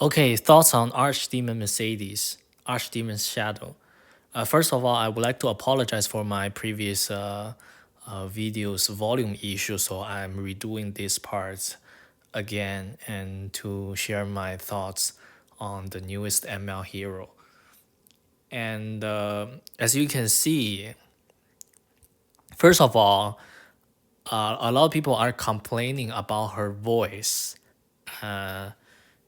Okay, thoughts on Archdemon Mercedes, Archdemon's Shadow. First of all, I would like to apologize for my previous video's volume issue, so I'm redoing these parts again and to share my thoughts on the newest ML hero. And as you can see, first of all, a lot of people are complaining about her voice.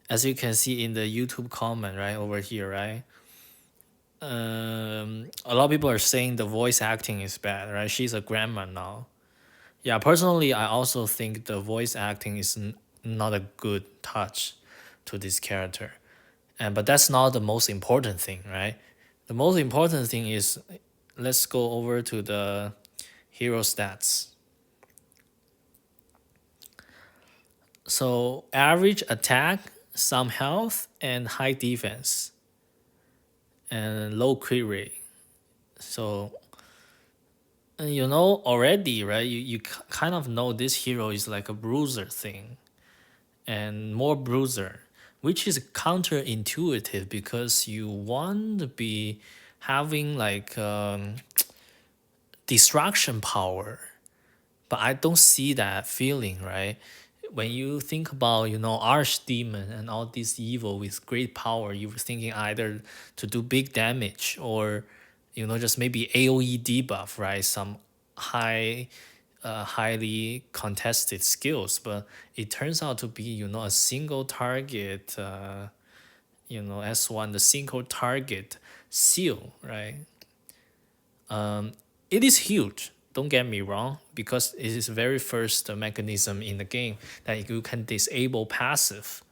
As you can see in the YouTube comment right over here, right? A lot of people are saying the voice acting is bad, right? She's a grandma now. Yeah, personally, I also think the voice acting is not a good touch to this character, but that's not the most important thing, right? The most important thing is let's go over to the hero stats. So average attack, some health, and high defense, and low crit rate. So you know already, right? You kind of know this hero is like a bruiser thing and more bruiser, which is counterintuitive because you want to be having like destruction power, but I don't see that feeling, right? When you think about, Archdemon and all this evil with great power, you were thinking either to do big damage or, just maybe AoE debuff, right? Some highly contested skills, but it turns out to be, a single target, S1, the single target seal, right? It is huge. Don't get me wrong, because it is the very first mechanism in the game that you can disable passive.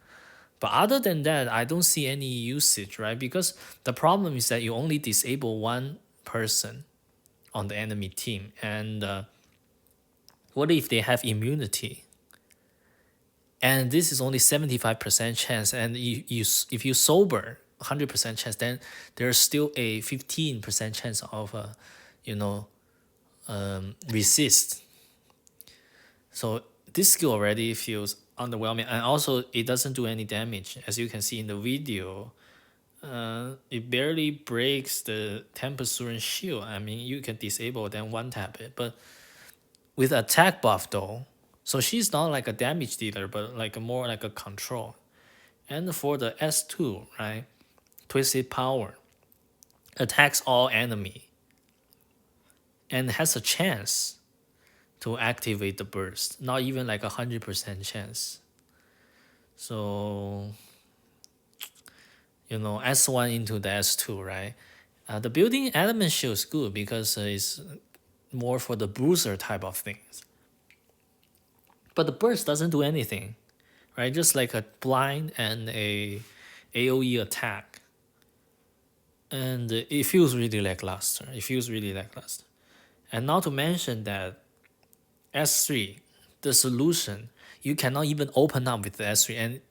But other than that, I don't see any usage, right? Because the problem is that you only disable one person on the enemy team, and what if they have immunity? And this is only 75% chance, and if you sober 100% chance, then there's still a 15% chance of you know resist. So this skill already feels underwhelming, and also it doesn't do any damage. As you can see in the video, it barely breaks the 10% shield. I mean, you can disable then one tap it, but with attack buff though, so she's not like a damage dealer, but like more like a control. And for the S2, right, Twisted Power attacks all enemy and has a chance to activate the burst. Not even like 100% chance. So S1 into the S2, right? The building element shield is good because it's more for the bruiser type of things. But the burst doesn't do anything, right? Just like a blind and a AoE attack. And it feels really lackluster. It feels really lackluster. And not to mention that S3, the solution, you cannot even open up with the S3. And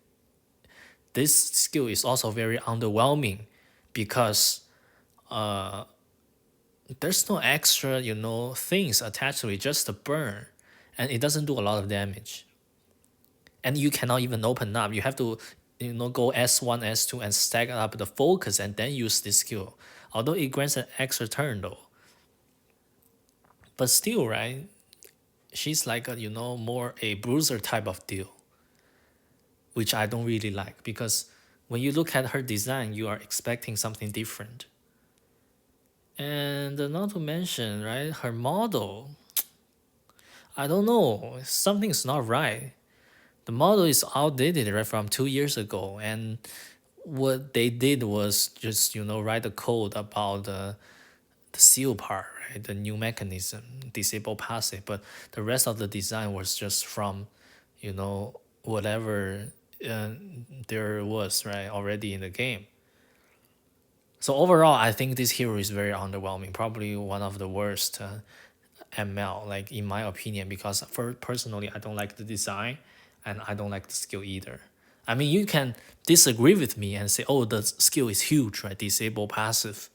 this skill is also very underwhelming because there's no extra, things attached to it, just a burn. And it doesn't do a lot of damage. And you cannot even open up. You have to, go S1, S2 and stack up the focus and then use this skill. Although it grants an extra turn though. But still, right? She's like a, more a bruiser type of deal, which I don't really like because when you look at her design, you are expecting something different. And not to mention, right, her model, I don't know, something's not right. The model is outdated, right, from 2 years ago. And what they did was just, write a code about the seal part, right, the new mechanism, disable passive. But the rest of the design was just from, whatever there was, right, already in the game. So overall, I think this hero is very underwhelming. Probably one of the worst ML, like in my opinion, because for personally, I don't like the design, and I don't like the skill either. I mean, you can disagree with me and say, "Oh, the skill is huge, right? Disable passive."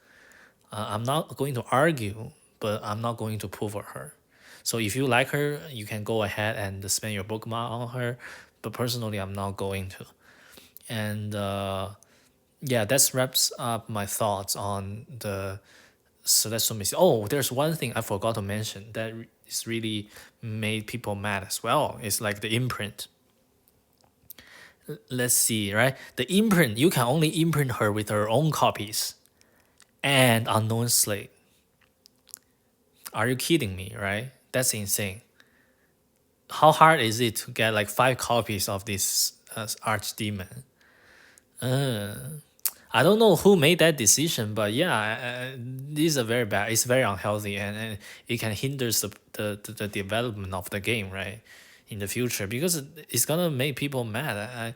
I'm not going to argue, but I'm not going to pull for her. So if you like her, you can go ahead and spend your bookmark on her. But personally, I'm not going to. And yeah, that wraps up my thoughts on the Celestial Missile. Oh, there's one thing I forgot to mention that is really made people mad as well. It's like the imprint. Let's see, right? The imprint, you can only imprint her with her own copies and unknown slate. Are you kidding me, right? That's insane. How hard is it to get like 5 copies of this Archdemon? I don't know who made that decision, but yeah, this is a very bad. It's very unhealthy, and it can hinder the development of the game, right, in the future because it's gonna make people mad.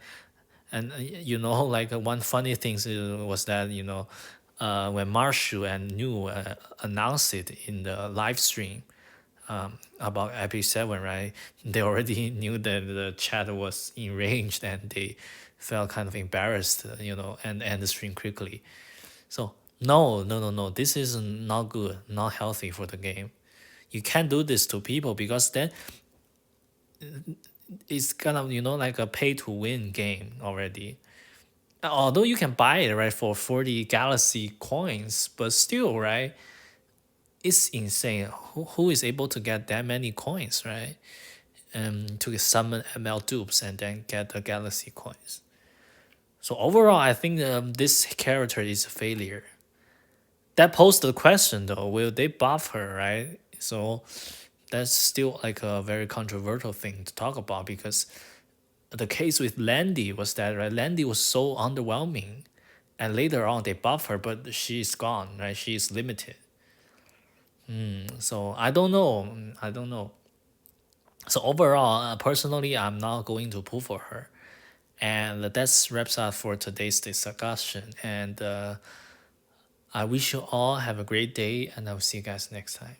And you know, like one funny thing was that when Marshall and New announced it in the live stream about Epic 7, right? They already knew that the chat was enraged and they felt kind of embarrassed, and end the stream quickly. So no, no, no, no. This is not good, not healthy for the game. You can't do this to people because then it's kind of like a pay to win game already. Although you can buy it right for 40 Galaxy coins, but still, right? It's insane. Who is able to get that many coins, right? To summon ML dupes and then get the Galaxy coins. So overall, I think this character is a failure. That poses the question though: will they buff her, right? So that's still like a very controversial thing to talk about because the case with Landy was that right, Landy was so underwhelming, and later on they buff her, but she's gone, right? She's limited. So I don't know. I don't know. So overall, personally, I'm not going to pull for her. And that wraps up for today's discussion. And I wish you all have a great day, and I will see you guys next time.